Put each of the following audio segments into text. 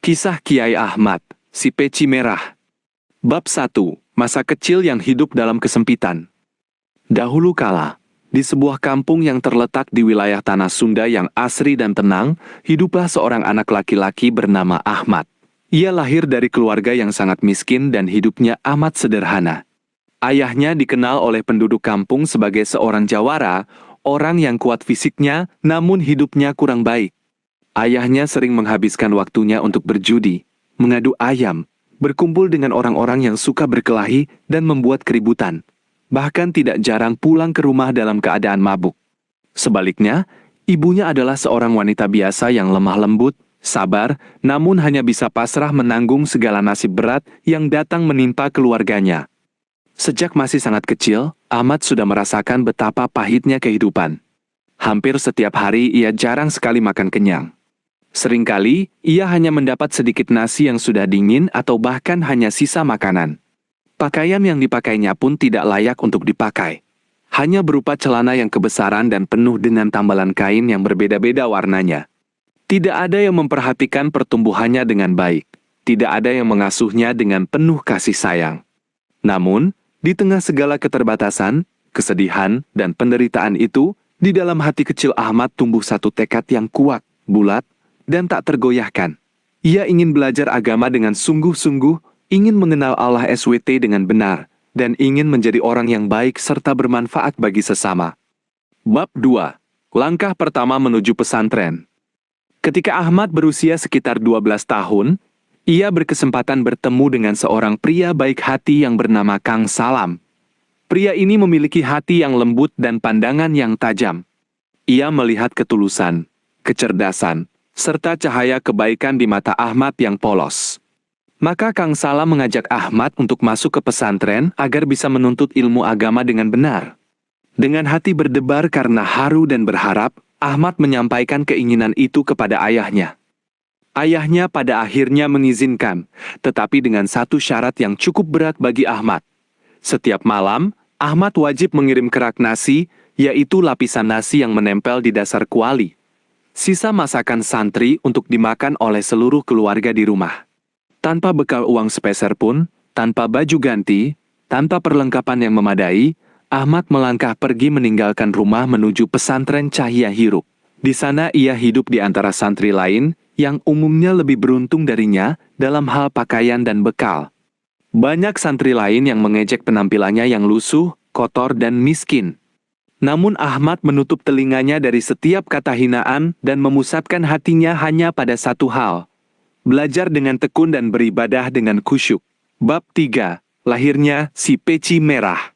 Kisah Kiai Ahmad, si Peci Merah. Bab 1. Masa kecil yang hidup dalam kesempitan. Dahulu kala, di sebuah kampung yang terletak di wilayah tanah Sunda yang asri dan tenang, hiduplah seorang anak laki-laki bernama Ahmad. Ia lahir dari keluarga yang sangat miskin dan hidupnya amat sederhana. Ayahnya dikenal oleh penduduk kampung sebagai seorang jawara, orang yang kuat fisiknya, namun hidupnya kurang baik. Ayahnya sering menghabiskan waktunya untuk berjudi, mengadu ayam, berkumpul dengan orang-orang yang suka berkelahi dan membuat keributan. Bahkan tidak jarang pulang ke rumah dalam keadaan mabuk. Sebaliknya, ibunya adalah seorang wanita biasa yang lemah lembut, sabar, namun hanya bisa pasrah menanggung segala nasib berat yang datang menimpa keluarganya. Sejak masih sangat kecil, Ahmad sudah merasakan betapa pahitnya kehidupan. Hampir setiap hari ia jarang sekali makan kenyang. Seringkali, ia hanya mendapat sedikit nasi yang sudah dingin atau bahkan hanya sisa makanan. Pakaian yang dipakainya pun tidak layak untuk dipakai. Hanya berupa celana yang kebesaran dan penuh dengan tambalan kain yang berbeda-beda warnanya. Tidak ada yang memperhatikan pertumbuhannya dengan baik. Tidak ada yang mengasuhnya dengan penuh kasih sayang. Namun, di tengah segala keterbatasan, kesedihan, dan penderitaan itu, di dalam hati kecil Ahmad tumbuh satu tekad yang kuat, bulat, dan tak tergoyahkan. Ia ingin belajar agama dengan sungguh-sungguh, ingin mengenal Allah SWT dengan benar, dan ingin menjadi orang yang baik serta bermanfaat bagi sesama. Bab 2. Langkah pertama menuju pesantren. Ketika Ahmad berusia sekitar 12 tahun, ia berkesempatan bertemu dengan seorang pria baik hati yang bernama Kang Salam. Pria ini memiliki hati yang lembut dan pandangan yang tajam. Ia melihat ketulusan, kecerdasan, serta cahaya kebaikan di mata Ahmad yang polos. Maka Kang Salam mengajak Ahmad untuk masuk ke pesantren agar bisa menuntut ilmu agama dengan benar. Dengan hati berdebar karena haru dan berharap, Ahmad menyampaikan keinginan itu kepada ayahnya. Ayahnya pada akhirnya mengizinkan, tetapi dengan satu syarat yang cukup berat bagi Ahmad. Setiap malam, Ahmad wajib mengirim kerak nasi, yaitu lapisan nasi yang menempel di dasar kuali. Sisa masakan santri untuk dimakan oleh seluruh keluarga di rumah. Tanpa bekal uang sepeser pun, tanpa baju ganti, tanpa perlengkapan yang memadai, Ahmad melangkah pergi meninggalkan rumah menuju pesantren Cahya Hiruk. Di sana ia hidup di antara santri lain yang umumnya lebih beruntung darinya dalam hal pakaian dan bekal. Banyak santri lain yang mengejek penampilannya yang lusuh, kotor, dan miskin. Namun Ahmad menutup telinganya dari setiap kata hinaan dan memusatkan hatinya hanya pada satu hal. Belajar dengan tekun dan beribadah dengan khusyuk. Bab 3. Lahirnya si Peci Merah.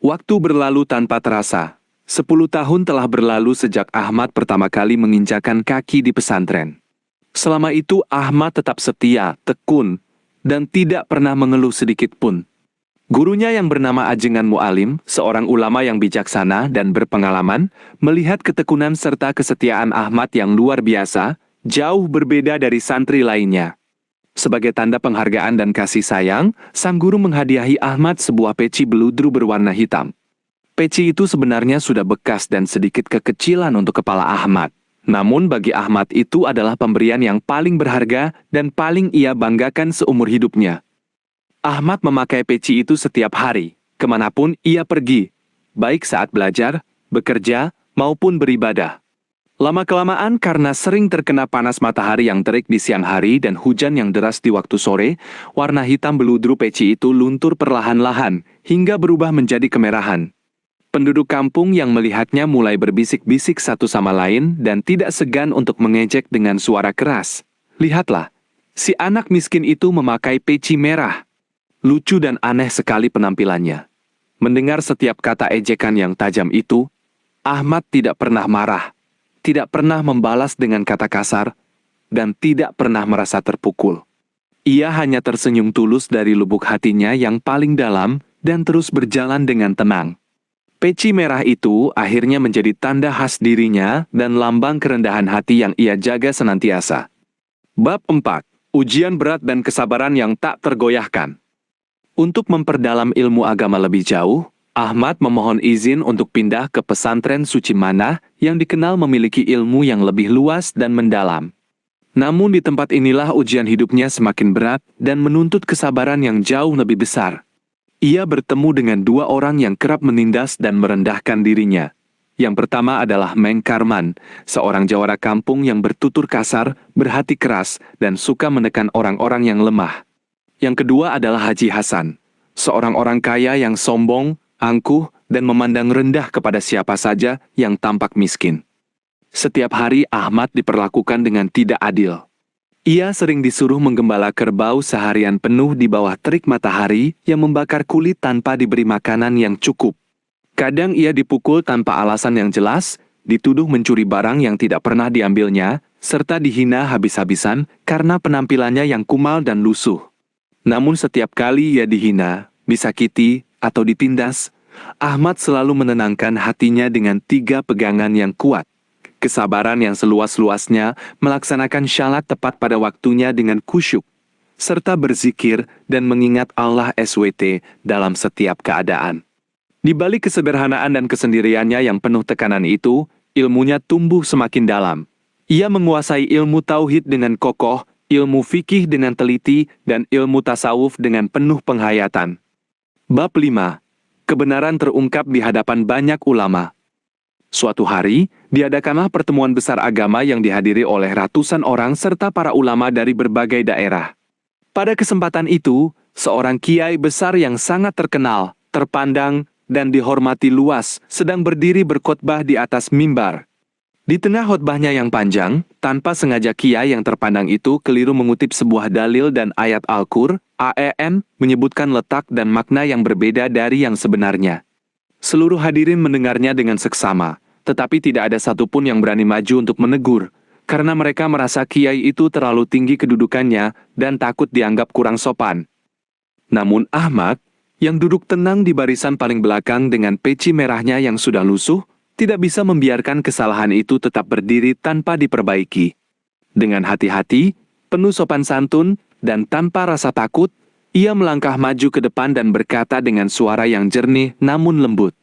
Waktu berlalu tanpa terasa. 10 tahun telah berlalu sejak Ahmad pertama kali menginjakan kaki di pesantren. Selama itu Ahmad tetap setia, tekun, dan tidak pernah mengeluh sedikit pun. Gurunya yang bernama Ajengan Mu'alim, seorang ulama yang bijaksana dan berpengalaman, melihat ketekunan serta kesetiaan Ahmad yang luar biasa, jauh berbeda dari santri lainnya. Sebagai tanda penghargaan dan kasih sayang, sang guru menghadiahi Ahmad sebuah peci beludru berwarna hitam. Peci itu sebenarnya sudah bekas dan sedikit kekecilan untuk kepala Ahmad. Namun bagi Ahmad itu adalah pemberian yang paling berharga dan paling ia banggakan seumur hidupnya. Ahmad memakai peci itu setiap hari, kemanapun ia pergi, baik saat belajar, bekerja, maupun beribadah. Lama-kelamaan karena sering terkena panas matahari yang terik di siang hari dan hujan yang deras di waktu sore, warna hitam beludru peci itu luntur perlahan-lahan, hingga berubah menjadi kemerahan. Penduduk kampung yang melihatnya mulai berbisik-bisik satu sama lain dan tidak segan untuk mengejek dengan suara keras. Lihatlah, si anak miskin itu memakai peci merah. Lucu dan aneh sekali penampilannya. Mendengar setiap kata ejekan yang tajam itu, Ahmad tidak pernah marah, tidak pernah membalas dengan kata kasar, dan tidak pernah merasa terpukul. Ia hanya tersenyum tulus dari lubuk hatinya yang paling dalam dan terus berjalan dengan tenang. Peci merah itu akhirnya menjadi tanda khas dirinya dan lambang kerendahan hati yang ia jaga senantiasa. Bab 4. Ujian berat dan kesabaran yang tak tergoyahkan. Untuk memperdalam ilmu agama lebih jauh, Ahmad memohon izin untuk pindah ke pesantren Suci Manah yang dikenal memiliki ilmu yang lebih luas dan mendalam. Namun di tempat inilah ujian hidupnya semakin berat dan menuntut kesabaran yang jauh lebih besar. Ia bertemu dengan dua orang yang kerap menindas dan merendahkan dirinya. Yang pertama adalah Meng Karman, seorang jawara kampung yang bertutur kasar, berhati keras, dan suka menekan orang-orang yang lemah. Yang kedua adalah Haji Hasan, seorang orang kaya yang sombong, angkuh, dan memandang rendah kepada siapa saja yang tampak miskin. Setiap hari Ahmad diperlakukan dengan tidak adil. Ia sering disuruh menggembala kerbau seharian penuh di bawah terik matahari yang membakar kulit tanpa diberi makanan yang cukup. Kadang ia dipukul tanpa alasan yang jelas, dituduh mencuri barang yang tidak pernah diambilnya, serta dihina habis-habisan karena penampilannya yang kumal dan lusuh. Namun setiap kali ia dihina, disakiti, atau ditindas, Ahmad selalu menenangkan hatinya dengan 3 pegangan yang kuat. Kesabaran yang seluas-luasnya, melaksanakan syalat tepat pada waktunya dengan khusyuk, serta berzikir dan mengingat Allah SWT dalam setiap keadaan. Di balik kesederhanaan dan kesendiriannya yang penuh tekanan itu, ilmunya tumbuh semakin dalam. Ia menguasai ilmu tauhid dengan kokoh, ilmu fikih dengan teliti, dan ilmu tasawuf dengan penuh penghayatan. Bab 5. Kebenaran terungkap di hadapan banyak ulama. Suatu hari, diadakanlah pertemuan besar agama yang dihadiri oleh ratusan orang serta para ulama dari berbagai daerah. Pada kesempatan itu, seorang kiai besar yang sangat terkenal, terpandang, dan dihormati luas sedang berdiri berkhotbah di atas mimbar. Di tengah khotbahnya yang panjang, tanpa sengaja kiai yang terpandang itu keliru mengutip sebuah dalil dan ayat Al-Qur'an menyebutkan letak dan makna yang berbeda dari yang sebenarnya. Seluruh hadirin mendengarnya dengan seksama, tetapi tidak ada satupun yang berani maju untuk menegur, karena mereka merasa kiai itu terlalu tinggi kedudukannya dan takut dianggap kurang sopan. Namun Ahmad, yang duduk tenang di barisan paling belakang dengan peci merahnya yang sudah lusuh, tidak bisa membiarkan kesalahan itu tetap berdiri tanpa diperbaiki. Dengan hati-hati, penuh sopan santun, dan tanpa rasa takut, ia melangkah maju ke depan dan berkata dengan suara yang jernih namun lembut.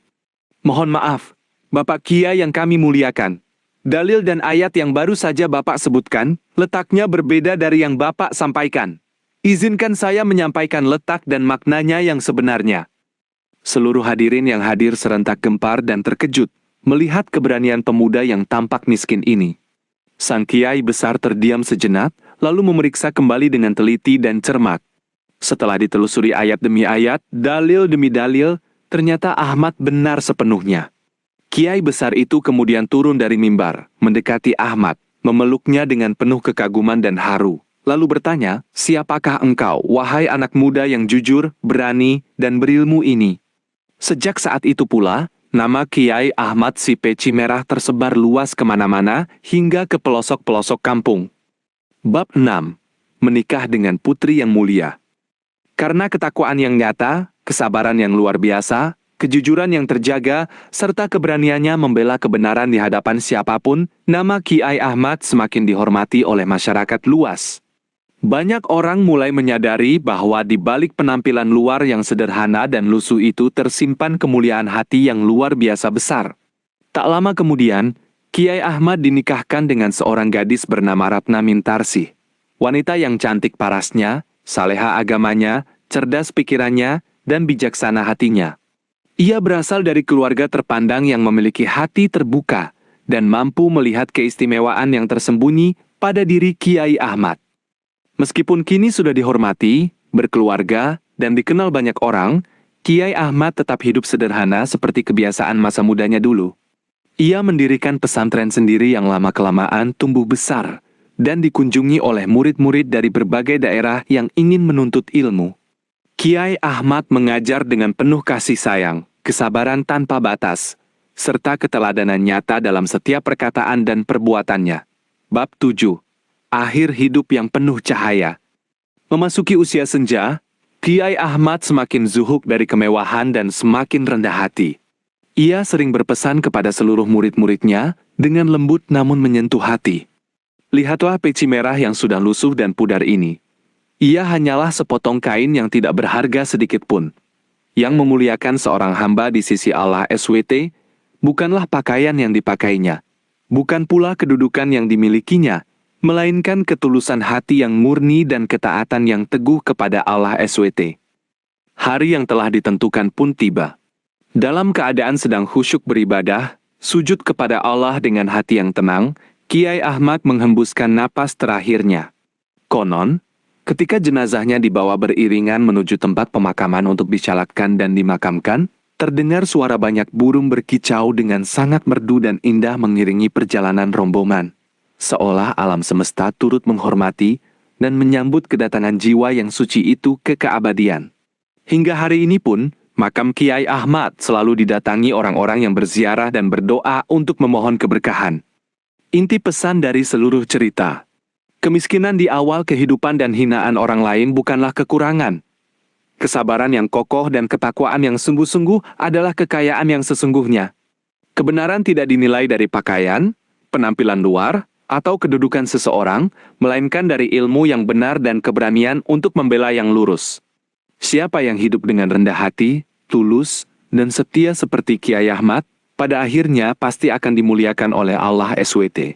Mohon maaf, Bapak Kiai yang kami muliakan. Dalil dan ayat yang baru saja Bapak sebutkan, letaknya berbeda dari yang Bapak sampaikan. Izinkan saya menyampaikan letak dan maknanya yang sebenarnya. Seluruh hadirin yang hadir serentak gempar dan terkejut, melihat keberanian pemuda yang tampak miskin ini. Sang Kiai besar terdiam sejenak, lalu memeriksa kembali dengan teliti dan cermat. Setelah ditelusuri ayat demi ayat, dalil demi dalil, ternyata Ahmad benar sepenuhnya. Kiai besar itu kemudian turun dari mimbar, mendekati Ahmad, memeluknya dengan penuh kekaguman dan haru, lalu bertanya, "Siapakah engkau, wahai anak muda yang jujur, berani, dan berilmu ini?" Sejak saat itu pula, nama Kiai Ahmad si peci merah tersebar luas kemana-mana hingga ke pelosok-pelosok kampung. Bab 6. Menikah dengan putri yang mulia. Karena ketakwaan yang nyata, kesabaran yang luar biasa, kejujuran yang terjaga, serta keberaniannya membela kebenaran di hadapan siapapun, nama Kiai Ahmad semakin dihormati oleh masyarakat luas. Banyak orang mulai menyadari bahwa di balik penampilan luar yang sederhana dan lusuh itu tersimpan kemuliaan hati yang luar biasa besar. Tak lama kemudian, Kiai Ahmad dinikahkan dengan seorang gadis bernama Ratna Mintarsih. Wanita yang cantik parasnya, saleha agamanya, cerdas pikirannya, dan bijaksana hatinya. Ia berasal dari keluarga terpandang yang memiliki hati terbuka dan mampu melihat keistimewaan yang tersembunyi pada diri Kiai Ahmad. Meskipun kini sudah dihormati, berkeluarga, dan dikenal banyak orang, Kiai Ahmad tetap hidup sederhana seperti kebiasaan masa mudanya dulu. Ia mendirikan pesantren sendiri yang lama-kelamaan tumbuh besar dan dikunjungi oleh murid-murid dari berbagai daerah yang ingin menuntut ilmu. Kiai Ahmad mengajar dengan penuh kasih sayang, kesabaran tanpa batas, serta keteladanan nyata dalam setiap perkataan dan perbuatannya. Bab 7. Akhir hidup yang penuh cahaya. Memasuki usia senja, Kiai Ahmad semakin zuhud dari kemewahan dan semakin rendah hati. Ia sering berpesan kepada seluruh murid-muridnya dengan lembut namun menyentuh hati. Lihatlah peci merah yang sudah lusuh dan pudar ini. Ia hanyalah sepotong kain yang tidak berharga sedikit pun. Yang memuliakan seorang hamba di sisi Allah SWT, bukanlah pakaian yang dipakainya, bukan pula kedudukan yang dimilikinya, melainkan ketulusan hati yang murni dan ketaatan yang teguh kepada Allah SWT. Hari yang telah ditentukan pun tiba. Dalam keadaan sedang khusyuk beribadah, sujud kepada Allah dengan hati yang tenang, Kiai Ahmad menghembuskan napas terakhirnya. Konon, ketika jenazahnya dibawa beriringan menuju tempat pemakaman untuk dicalatkan dan dimakamkan, terdengar suara banyak burung berkicau dengan sangat merdu dan indah mengiringi perjalanan rombongan. Seolah alam semesta turut menghormati dan menyambut kedatangan jiwa yang suci itu ke keabadian. Hingga hari ini pun, makam Kiai Ahmad selalu didatangi orang-orang yang berziarah dan berdoa untuk memohon keberkahan. Inti pesan dari seluruh cerita. Kemiskinan di awal kehidupan dan hinaan orang lain bukanlah kekurangan. Kesabaran yang kokoh dan ketakwaan yang sungguh-sungguh adalah kekayaan yang sesungguhnya. Kebenaran tidak dinilai dari pakaian, penampilan luar, atau kedudukan seseorang, melainkan dari ilmu yang benar dan keberanian untuk membela yang lurus. Siapa yang hidup dengan rendah hati, tulus, dan setia seperti Kiai Ahmad, pada akhirnya pasti akan dimuliakan oleh Allah SWT.